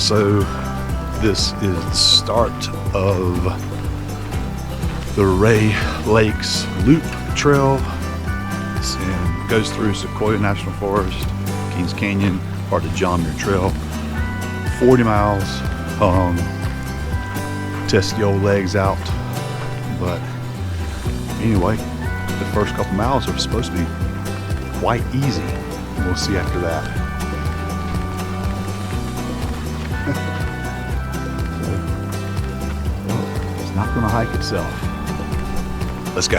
So this is the start of the Rae Lakes Loop Trail. It goes through Sequoia National Forest, Kings Canyon, part of the John Muir Trail. 40 miles. Test the old legs out. But anyway, the first couple miles are supposed to be quite easy. We'll see after that. Well, it's not going to hike itself. Let's go.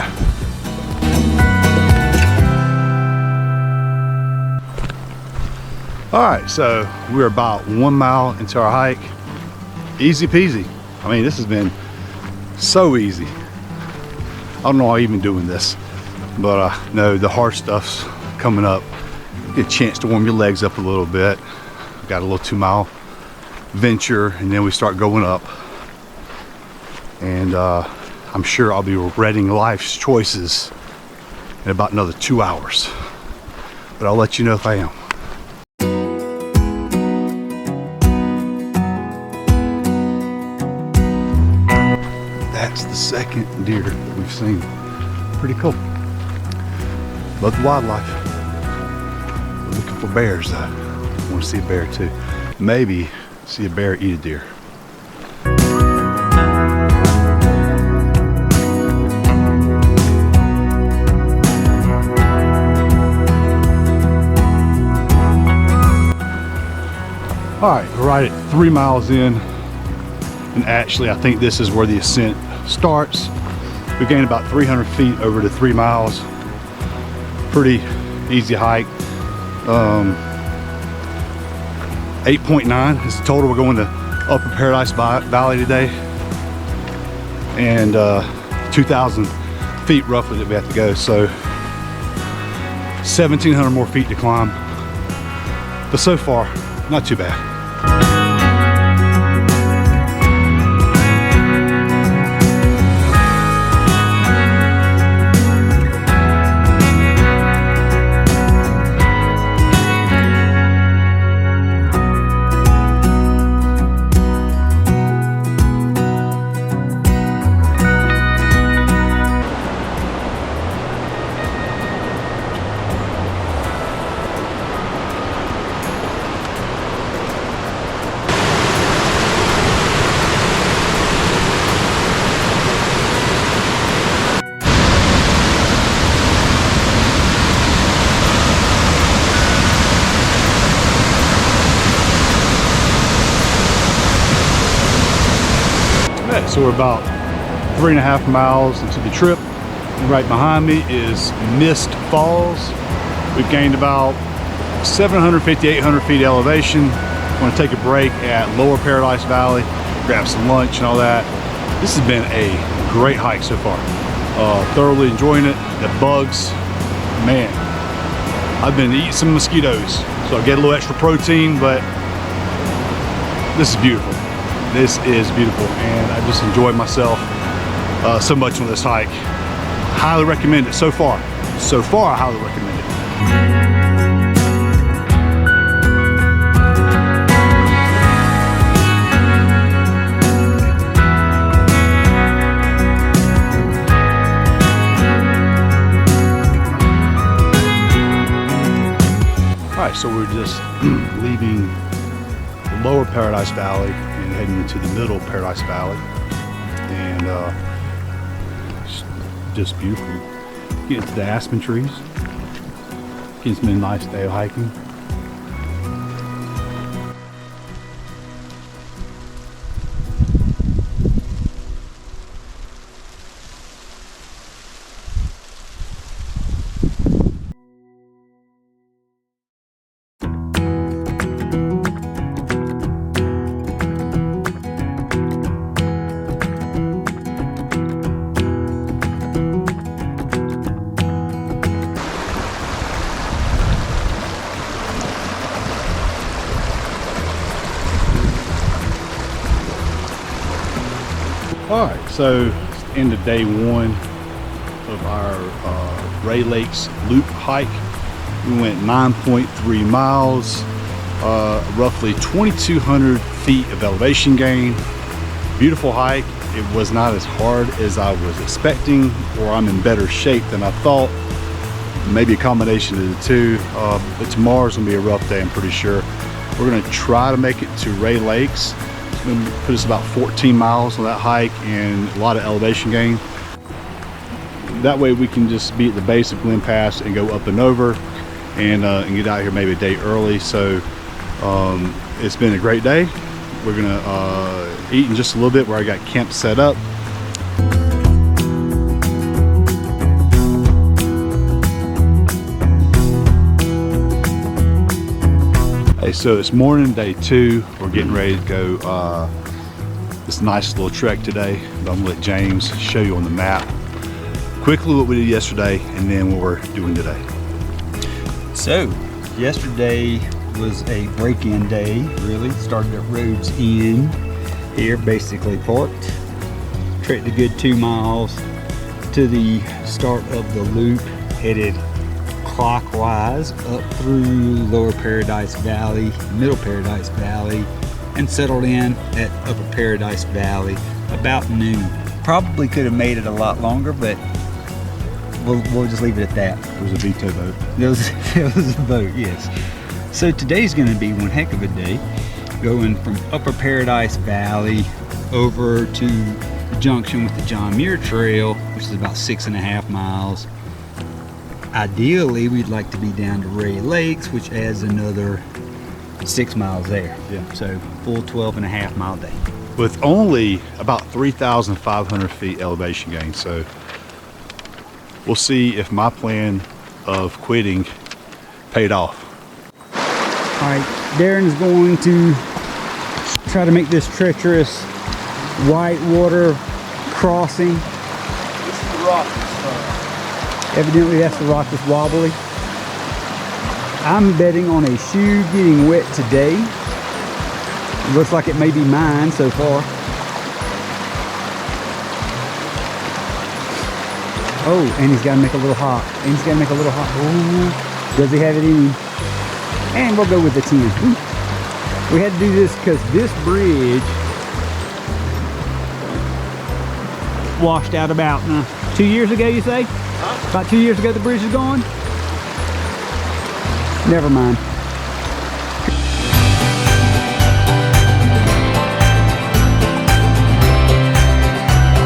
All right, so we're about 1 mile into our hike. Easy peasy. I mean, this has been so easy. I don't know why I'm even doing this, but no, the hard stuff's coming up. Get a chance to warm your legs up a little bit. Got a little 2 mile venture, and then we start going up. And I'm sure I'll be regretting life's choices in about another 2 hours. But I'll let you know if I am. That's the second deer that we've seen. Pretty cool. Love the wildlife. We're looking for bears though. I want to see a bear too. Maybe see a bear eat a deer. All right, we're right at 3 miles in. And actually, I think this is where the ascent starts. We gained about 300 feet over the 3 miles. Pretty easy hike. 8.9 is the total. We're going to Upper Paradise Valley today. And 2,000 feet roughly that we have to go. So 1,700 more feet to climb. But so far, not too bad. So we're about 3.5 miles into the trip, and right behind me is Mist Falls. We've gained about 750, 800 feet elevation. I'm going to take a break at Lower Paradise Valley, grab some lunch and all that. This has been a great hike so far. Thoroughly enjoying it. The bugs, man, I've been eating some mosquitoes, so I get a little extra protein, but this is beautiful. This is beautiful, and I just enjoyed myself so much on this hike. Highly recommend it so far. So far, I highly recommend it. All right, so we're just leaving the Lower Paradise Valley and heading into the Middle Paradise Valley, and just beautiful. Getting to the aspen trees, getting some a nice day of hiking. All right, so into day one of our Rae Lakes Loop hike. We went 9.3 miles, roughly 2,200 feet of elevation gain. Beautiful hike. It was not as hard as I was expecting, or I'm in better shape than I thought. Maybe a combination of the two. But tomorrow's gonna be a rough day, I'm pretty sure. We're gonna try to make it to Rae Lakes. It's gonna put us about 14 miles on that hike and a lot of elevation gain. That way we can just be at the base of Glen Pass and go up and over and get out here maybe a day early. So it's been a great day. We're gonna eat in just a little bit where I got camp set up. Hey, so it's morning, day 2. We're getting ready to go this nice little trek today. But I'm gonna let James show you on the map quickly what we did yesterday and then what we're doing today. So yesterday was a break-in day, really. Started at Roads End here, basically parked. Trekked a good 2 miles to the start of the loop, headed clockwise up through Lower Paradise Valley, Middle Paradise Valley, and settled in at Upper Paradise Valley about noon. Probably could have made it a lot longer, but we'll just leave it at that. It was a veto vote. It was a vote, yes. So today's going to be one heck of a day, going from Upper Paradise Valley over to the junction with the John Muir Trail, which is about 6.5 miles. Ideally, we'd like to be down to Rae Lakes, which adds another 6 miles there. Yeah. So full 12.5 mile day. With only about 3,500 feet elevation gain. So we'll see if my plan of quitting paid off. All right, Darren is going to try to make this treacherous whitewater crossing. This is the rock. Evidently that's the rock that's wobbly. I'm betting on a shoe getting wet today. It looks like it may be mine so far. Oh, and he's got to make a little hop. Oh, does he have it in him? And we'll go with the 10. We had to do this because this bridge washed out about 2 years ago, you say? Huh? About 2 years ago the bridge is gone? Never mind.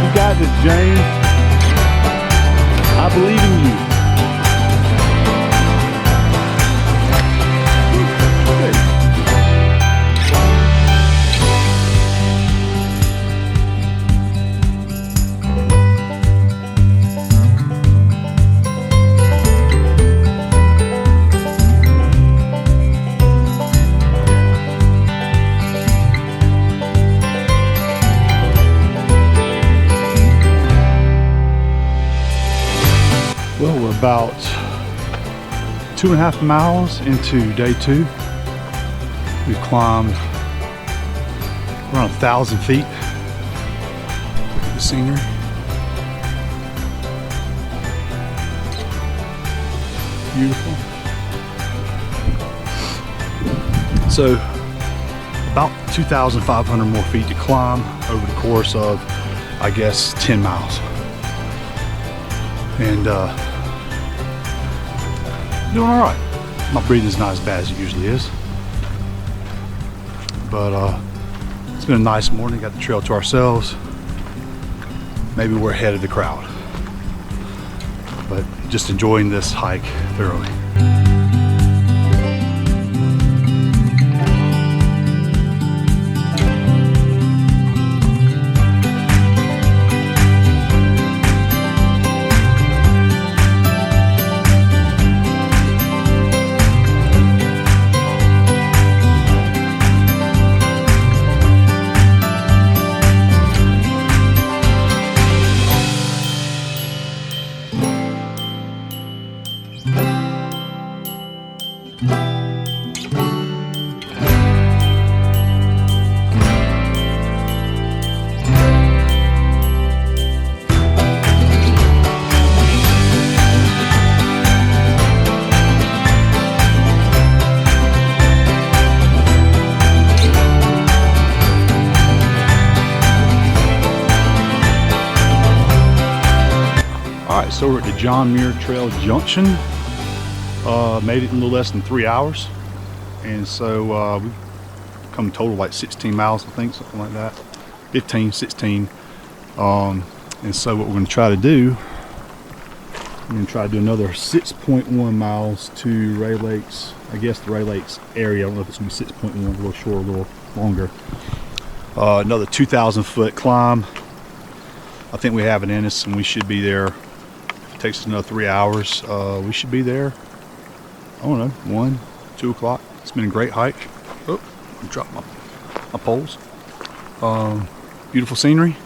You got this, James. I believe in you. Well, we're about 2.5 miles into day 2. We've climbed around 1,000 feet. Look at the scenery. Beautiful. So about 2,500 more feet to climb over the course of, I guess, 10 miles. And doing all right. My breathing's not as bad as it usually is, but it's been a nice morning. Got the trail to ourselves. Maybe we're ahead of the crowd, but just enjoying this hike thoroughly. So we're at the John Muir Trail Junction. Made it in a little less than 3 hours. And so we've come total like 16 miles, I think, something like that. 15, 16. And so what we're going to try to do, we're going to try to do another 6.1 miles to Rae Lakes. I guess the Rae Lakes area. I don't know if it's going to be 6.1, a little shorter, a little longer. Another 2,000 foot climb. I think we have it in us, and we should be there. If it takes us another 3 hours, we should be there, I don't know, 1, 2 o'clock. It's been a great hike. Oh, I dropped my poles. Beautiful scenery,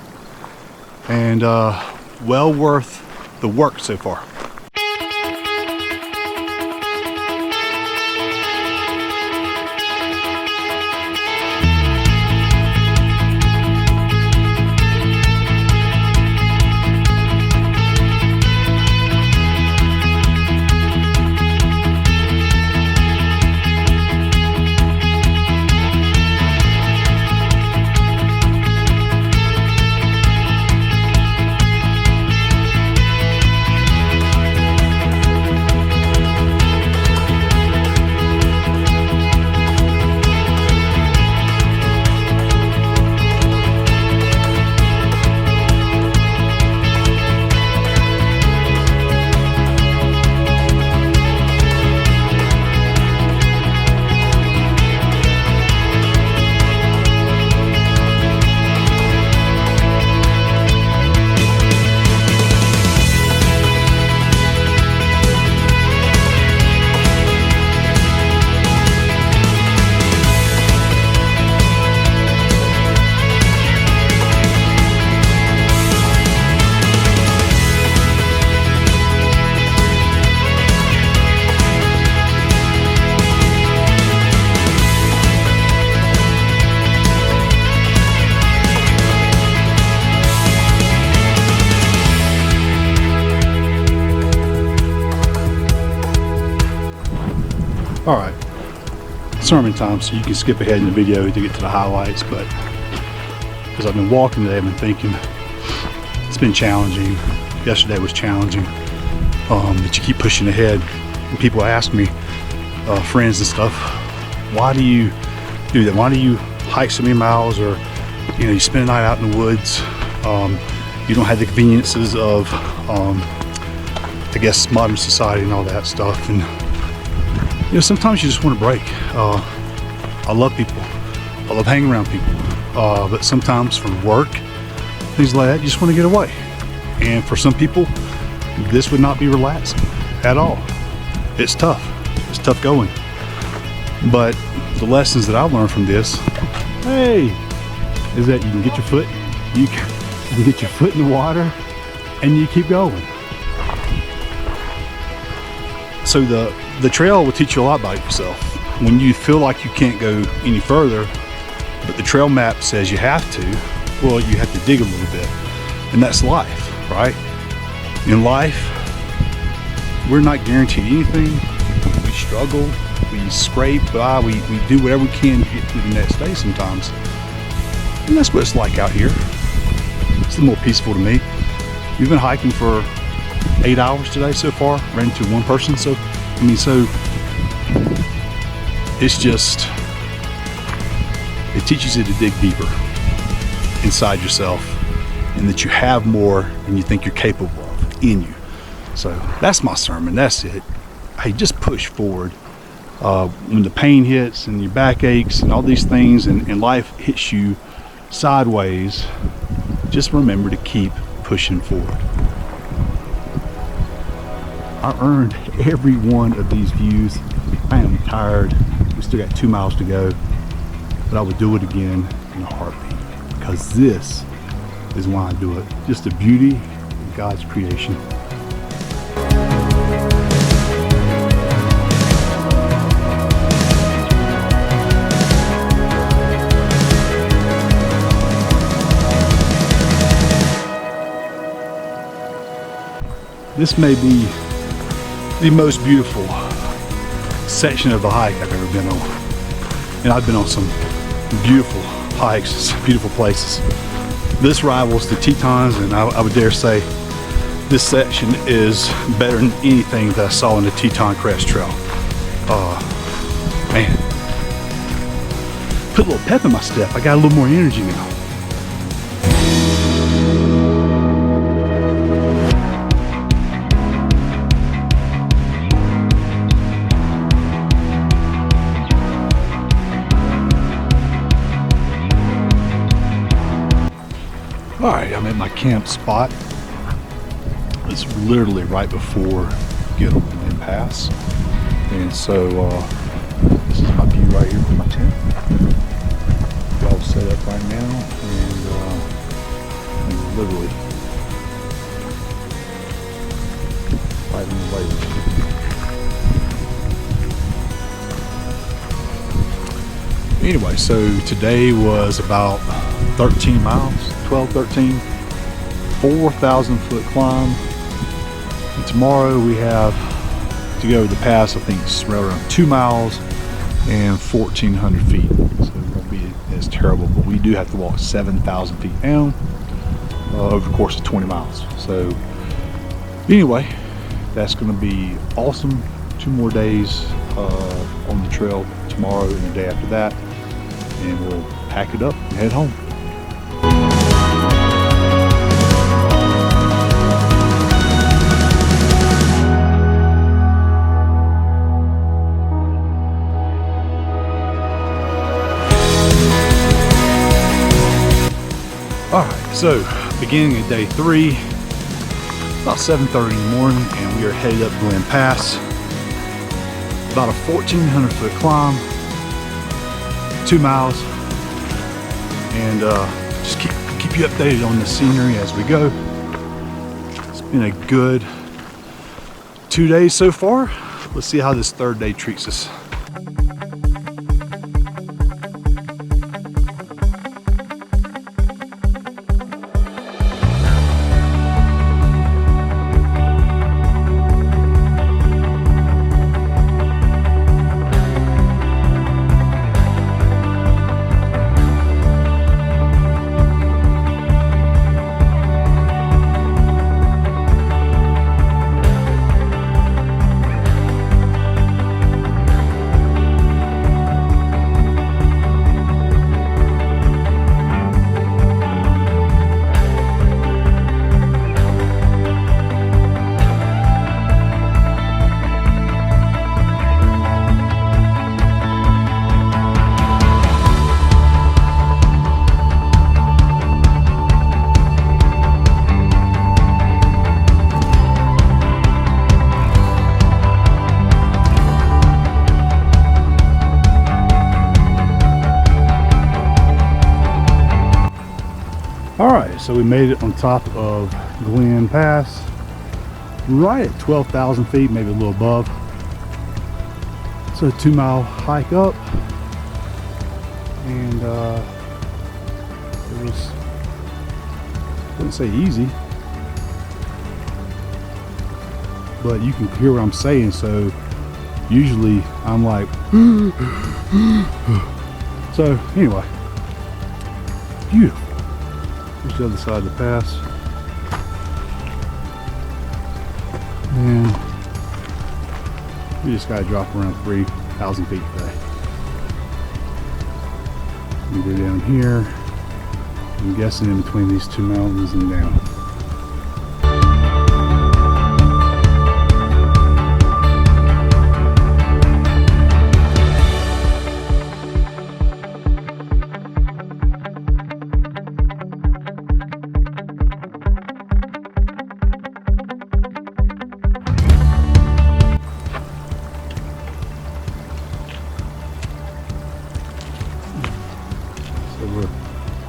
and well worth the work so far. All right, sermon time, so you can skip ahead in the video to get to the highlights, but as I've been walking today, I've been thinking it's been challenging. Yesterday was challenging, but you keep pushing ahead. And people ask me, friends and stuff, why do you do that? Why do you hike so many miles, or you spend a night out in the woods? You don't have the conveniences of, I guess, modern society and all that stuff. And sometimes you just want to break. I love people. I love hanging around people. But sometimes from work, things like that, you just want to get away. And for some people, this would not be relaxing at all. It's tough. It's tough going. But the lessons that I learned from this, is that you can get your foot, you can get your foot in the water, and you keep going. So the trail will teach you a lot about yourself. When you feel like you can't go any further, but the trail map says you have to, well, you have to dig a little bit. And that's life, right? In life, we're not guaranteed anything. We struggle, we scrape by, we do whatever we can to get through the next day sometimes. And that's what it's like out here. It's a little more peaceful to me. We've been hiking for 8 hours today so far, ran into one person, so it's just, it teaches you to dig deeper inside yourself, and that you have more than you think you're capable of in you. So that's my sermon, that's it. Hey, just push forward. When the pain hits and your back aches and all these things, and life hits you sideways, just remember to keep pushing forward. I earned every one of these views. I am tired. We still got 2 miles to go, but I would do it again in a heartbeat, because this is why I do it. Just the beauty of God's creation. This may be the most beautiful section of the hike I've ever been on. And I've been on some beautiful hikes, beautiful places. This rivals the Tetons, and I would dare say This section is better than anything that I saw in the Teton Crest Trail. Man, put a little pep in my step. I got a little more energy now. All right, I'm at my camp spot. It's literally right before you get on the Glen Pass. And so this is my view right here from my tent. All set up right now, and I'm literally right in the way. Anyway, so today was about 13 miles, 12, 13, 4,000 foot climb. And tomorrow we have to go to the pass. I think it's right around 2 miles and 1,400 feet. So it won't be as terrible, but we do have to walk 7,000 feet down over the course of 20 miles. So anyway, that's going to be awesome. 2 more days on the trail, tomorrow and the day after that, and we'll pack it up and head home. Alright, so beginning of day 3, about 7:30 in the morning, and we are headed up Glen Pass. About a 1,400 foot climb, 2 miles, and just keep you updated on the scenery as we go. It's been a good 2 days so far. Let's see how this 3rd day treats us. Alright, so we made it on top of Glen Pass, right at 12,000 feet, maybe a little above. So a 2 mile hike up, and it was, I wouldn't say easy, but you can hear what I'm saying. So usually I'm like, so anyway, beautiful. Here's the other side of the pass, and we just got to drop around 3,000 feet today. We go down here, I'm guessing in between these 2 mountains and down.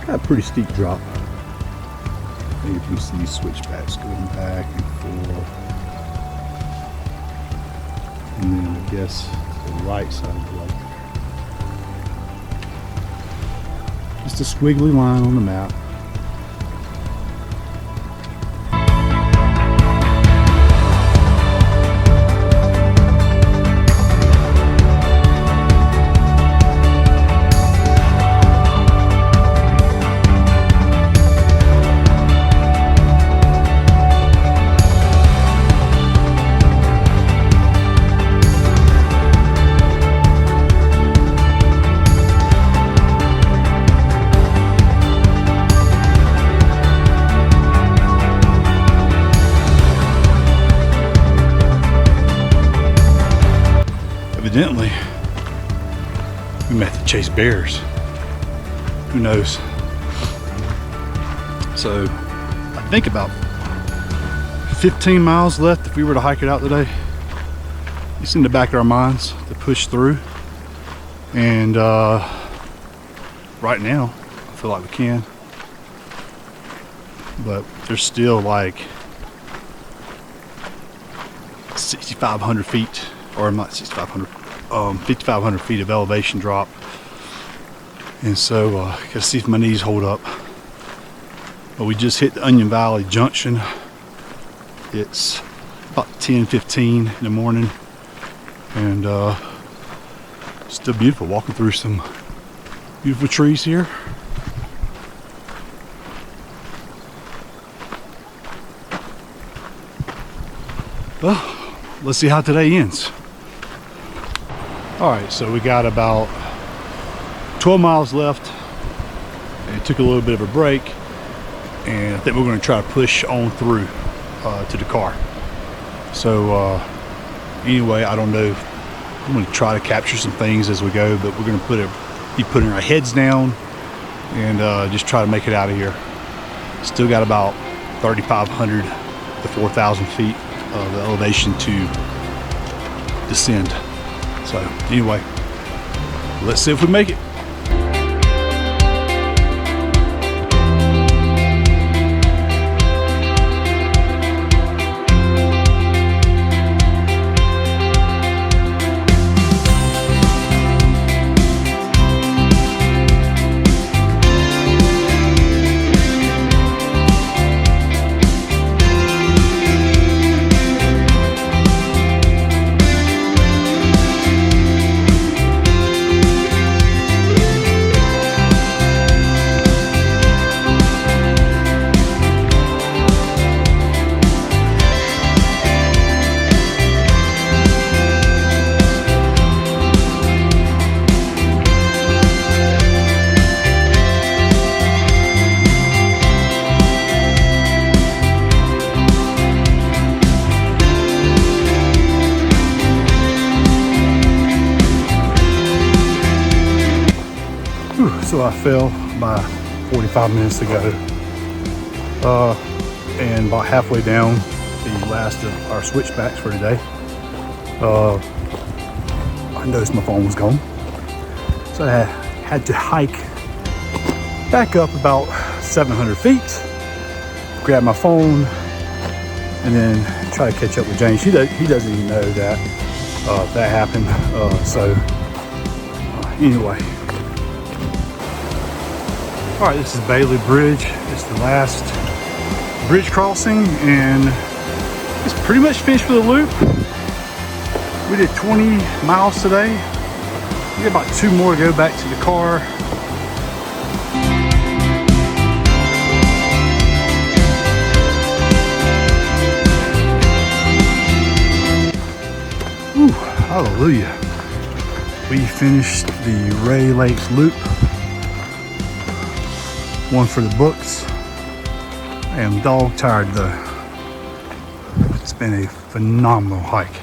Got a pretty steep drop. And you can see switchbacks going back and forth. And then I guess to the right side of the lake. Just a squiggly line on the map. evidently we may have to chase bears. Who knows? So I think about 15 miles left if we were to hike it out today. It's in the back of our minds to push through. And right now, I feel like we can. But there's still like 6,500 feet, or not 6,500, 5,500 feet of elevation drop. And so, gotta see if my knees hold up. But we just hit the Onion Valley Junction. It's about 10:15 in the morning, and still beautiful. Walking through some beautiful trees here. Well, let's see how today ends. All right, so we got about 12 miles left, and it took a little bit of a break, and I think we're going to try to push on through to the car. So anyway, I don't know. I'm going to try to capture some things as we go, but we're going to be putting our heads down and just try to make it out of here. Still got about 3,500 to 4,000 feet of elevation to descend. So anyway, let's see if we make it. So I fell by 45 minutes ago, and about halfway down the last of our switchbacks for today, I noticed my phone was gone, so I had to hike back up about 700 feet, grab my phone, and then try to catch up with James. He doesn't even know that that happened. Anyway. All right, this is Bailey Bridge. It's the last bridge crossing, and it's pretty much finished for the loop. We did 20 miles today. We got about 2 more to go back to the car. Ooh, hallelujah. We finished the Rae Lakes Loop. One for the books. I am dog tired though. It's been a phenomenal hike.